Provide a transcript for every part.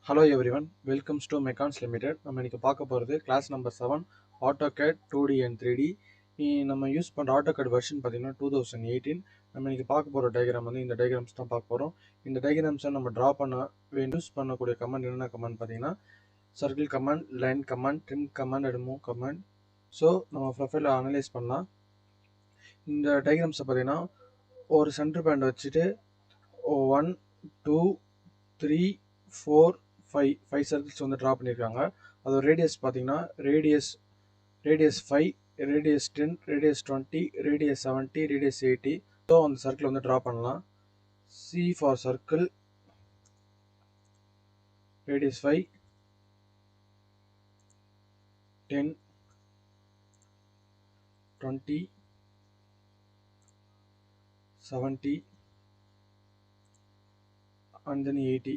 Hello everyone, welcome to Mechans Limited. நம்ம இன்னைக்கு பார்க்க போகிறது class number 7 AutoCAD 2D and 3D. நம்ம யூஸ் பண்ணுற AutoCAD வெர்ஷன் பார்த்தீங்கன்னா 2018. நம்ம இன்னைக்கு பார்க்க போகிற டயக்ராம் வந்து இந்த டயக்ராம்ஸ் தான் பார்க்க போகிறோம். இந்த டயக்ராம்ஸை நம்ம ட்ரா பண்ண யூஸ் பண்ணக்கூடிய கமாண்ட் என்னென்ன கமாண்ட் பார்த்தீங்கன்னா circle command, line command, trim command and move command. So நம்ம ப்ரொஃபைலை அனலைஸ் பண்ணலாம். இந்த டயக்ராம்ஸை பார்த்தீங்கன்னா ஒரு சென்டர் பாயிண்ட் வச்சுட்டு 1 2 3 4 5 சர்க்கிள்ஸ் வந்து ட்ரா பண்ணியிருக்காங்க. அதோட ரேடியஸ் பார்த்தீங்கன்னா radius 5, radius 10, radius 20, radius 70, radius 80. So அந்த சர்க்கிள் வந்து ட்ரா பண்ணலாம். C for circle, radius 5, 10, 20, 70 and then 80.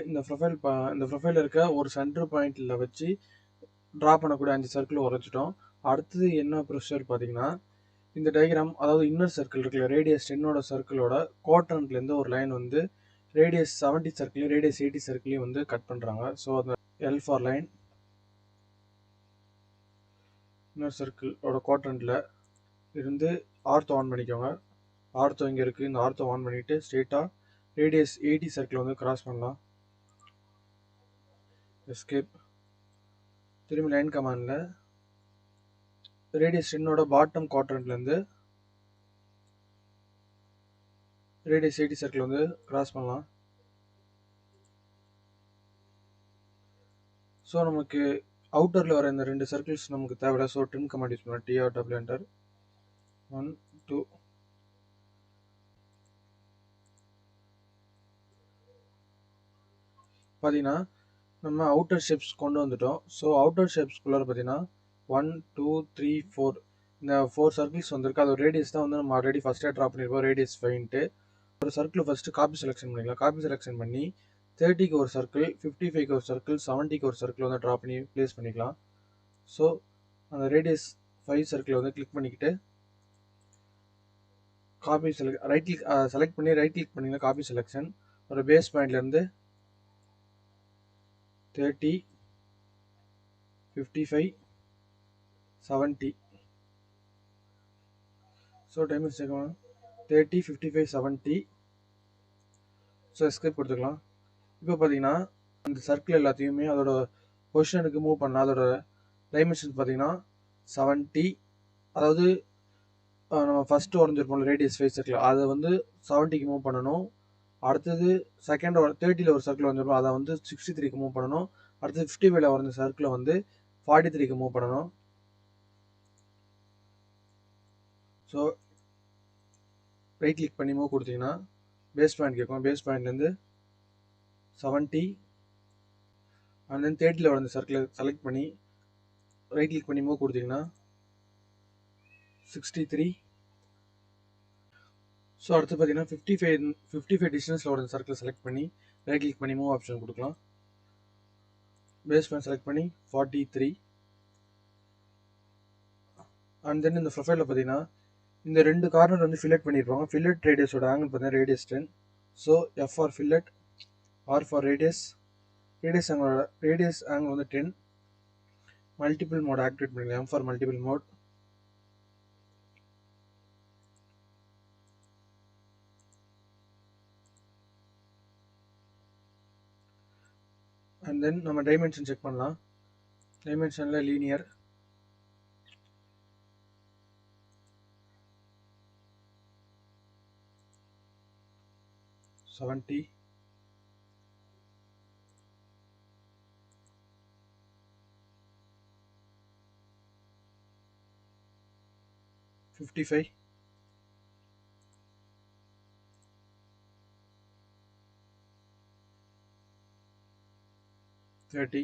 இந்த ப்ரொஃபைல் இருக்க ஒரு சென்டர் பாயிண்டில் வச்சு ட்ரா பண்ணக்கூடிய 5 சர்க்கிள் உரைச்சிட்டோம். அடுத்தது என்ன ப்ரொசீஜர் பார்த்தீங்கன்னா, இந்த டயக்ராம் அதாவது இன்னர் சர்க்கிள் இருக்குல்ல, ரேடியஸ் 10ஓட சர்க்கிளோட குவாட்ரண்ட்லேருந்து ஒரு லைன் வந்து ரேடியஸ் 70 சர்க்கிளையும் ரேடியஸ் 80 சர்க்கிளையும் வந்து கட் பண்ணுறாங்க. ஸோ அந்த எல் ஃபார் லைன் இன்னர் சர்க்கிளோட குவாட்ரண்ட்டில் இருந்து ஆர்த்தோ ஆன் பண்ணிக்கோங்க. ஆர்த்தோ இங்கே இருக்குது. இந்த ஆர்த்தோ ஆன் பண்ணிவிட்டு ஸ்ட்ரெயிட்டாக ரேடியஸ் 80 சர்க்கிள் வந்து கிராஸ் பண்ணலாம். எஸ்கேப். திரும்பி லைன் கமாண்டில் ரேடியஸ் 10ஓட பாட்டம் குவாட்ரண்ட்லேருந்து ரேடியஸ் 80 சர்க்கிள் வந்து கிராஸ் பண்ணலாம். ஸோ நமக்கு அவுட்டரில் வர இந்த 2 சர்க்கிள்ஸ் நமக்கு தேவையில்ல. ஸோ ட்ரிம் கமாண்ட் யூஸ் பண்ணலாம். TRW enter. 1 2 பார்த்தீங்கன்னா நம்ம அவுட்டர் ஷேப்ஸ் கொண்டு வந்துட்டோம். ஸோ அவுட்டர் ஷேப்ஸ்குள்ளார பார்த்தீங்கன்னா 1 2 3 4 இந்த 4 சர்க்கிள்ஸ் வந்திருக்கு. அதோட ரேடியஸ் தான் வந்து நம்ம ஆல்ரெடி ஃபஸ்ட்டே ட்ரா பண்ணியிருப்போம். ரேடியஸ் 5ன்ட்டு ஒரு சர்க்கிள் ஃபஸ்ட்டு காப்பி செலெக்ஷன் பண்ணிக்கலாம். காப்பி செலெக்ஷன் பண்ணி 30க்கு ஒரு சர்க்கிள், 55க்கு ஒரு சர்க்கிள், 70க்கு ஒரு சர்க்கிள் வந்து ட்ரா பண்ணி ப்ளேஸ் பண்ணிக்கலாம். ஸோ அந்த ரேடியஸ் 5 சர்க்கிளை வந்து கிளிக் பண்ணிக்கிட்டு காப்பி செலக்ட் பண்ணி ரைட் கிளிக் பண்ணிங்கன்னா காப்பி செலெக்ஷன் ஒரு பேஸ் பாயிண்ட்லேருந்து 30, 55, 70. ஸோ டைமிங்ஸ் சேர்க்கலாம் 30, 55, 70. ஸோ எஸ்கேப் கொடுத்துக்கலாம். இப்போ பார்த்தீங்கன்னா அந்த சர்க்கிள் எல்லாத்தையுமே அதோட பொசிஷனுக்கு மூவ் பண்ணலாம். அதோட டைமென்ஷன்ஸ் பார்த்தீங்கன்னா 70, அதாவது நம்ம ஃபஸ்ட்டு வரைஞ்சிருப்போம் ரேடியஸ் 5 சர்க்கிள், அதை வந்து 70க்கு மூவ் பண்ணணும். அடுத்தது செகண்ட் 30ல் ஒரு சர்க்கிள் வரைஞ்சிருப்போம், அதை வந்து 63க்கு மூவ் பண்ணணும். அடுத்தது 55ல் வரைஞ்ச சர்க்கிளை வந்து 43க்கு மூவ் பண்ணணும். ஸோ ரைட் கிளிக் பண்ணி மூவ் கொடுத்தீங்கன்னா பேஸ் பாயிண்ட் கேட்கும். பேஸ் பாயிண்ட்லேருந்து 70 அண்ட் தென் 30ல் வரைஞ்ச சர்க்கிளை செலக்ட் பண்ணி ரைட் கிளிக் பண்ணி மூவ் கொடுத்தீங்கன்னா 63. ஸோ அடுத்து பார்த்தீங்கன்னா 55 டிஸ்டன்ஸில் வரைஞ்ச சர்க்கிளை செலக்ட் பண்ணி ரைட் கிளிக் பண்ணி மூவ் ஆப்ஷன் கொடுக்கலாம். பேஸ் பாயிண்ட் செலக்ட் பண்ணி 43. அண்ட் தென் இந்த ப்ரொஃபைலில் பார்த்தீங்கன்னா இந்த 2 கார்னர் வந்து ஃபில்லட் பண்ணியிருப்பாங்க. ஃபில்லட் ரேடியஸோட ஆங்கிள் பார்த்தீங்கன்னா radius 10. So F for fillet, R for radius angle வந்து 10. மல்டிபிள் மோட் ஆக்டிவேட் பண்ணிக்கலாம். M for multiple mode. And then நம்ம டைமென்ஷன் செக் பண்ணலாம். டைமென்ஷனில் linear, $70, 55, 30,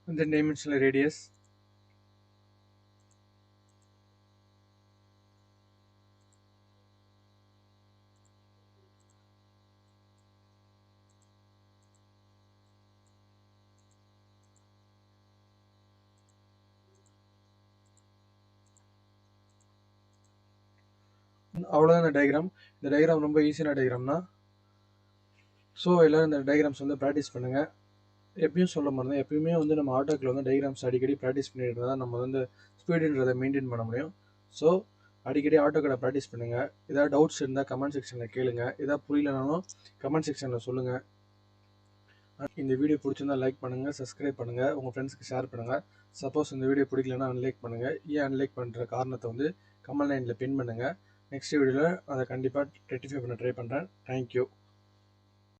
and then dimensional radius. அவ்வளோதான் இந்த டயக்ராம். இந்த டயக்ராம் ரொம்ப ஈஸியான டயக்ராம் தான். ஸோ எல்லோரும் இந்த டயக்ராம்ஸ் வந்து ப்ராக்டிஸ் பண்ணுங்கள். எப்பயும் சொல்ல மாதிரி எப்பயுமே வந்து நம்ம ஆட்டோக்கில் வந்து டயக்ராம்ஸ் அடிக்கடி ப்ராக்டிஸ் பண்ணிட்டு தான் நம்ம வந்து ஸ்பீடுன்றதை மெயின்டைன் பண்ண முடியும். ஸோ அடிக்கடி ஆட்டோக்கடை ப்ராக்டிஸ் பண்ணுங்கள். ஏதாவது டவுட்ஸ் இருந்தால் கமெண்ட் செக்ஷனில் கேளுங்க. ஏதாவது புரியலனாலும் கமெண்ட் செக்ஷனில் சொல்லுங்கள். இந்த வீடியோ பிடிச்சிருந்தா லைக் பண்ணுங்கள், சப்ஸ்கிரைப் பண்ணுங்கள், உங்கள் ஃப்ரெண்ட்ஸ்க்கு ஷேர் பண்ணுங்கள். சப்போஸ் இந்த வீடியோ பிடிக்கலன்னா அன்லைக் பண்ணுங்கள். ஏன் அன்லைக் பண்ணுற காரணத்தை வந்து கமெண்ட் லைனில் பின் பண்ணுங்கள். நெக்ஸ்ட் வீடியோவில் அதை கண்டிப்பாக ரெக்டிஃபை பண்ண ட்ரை பண்ணுறேன். தேங்க்யூ.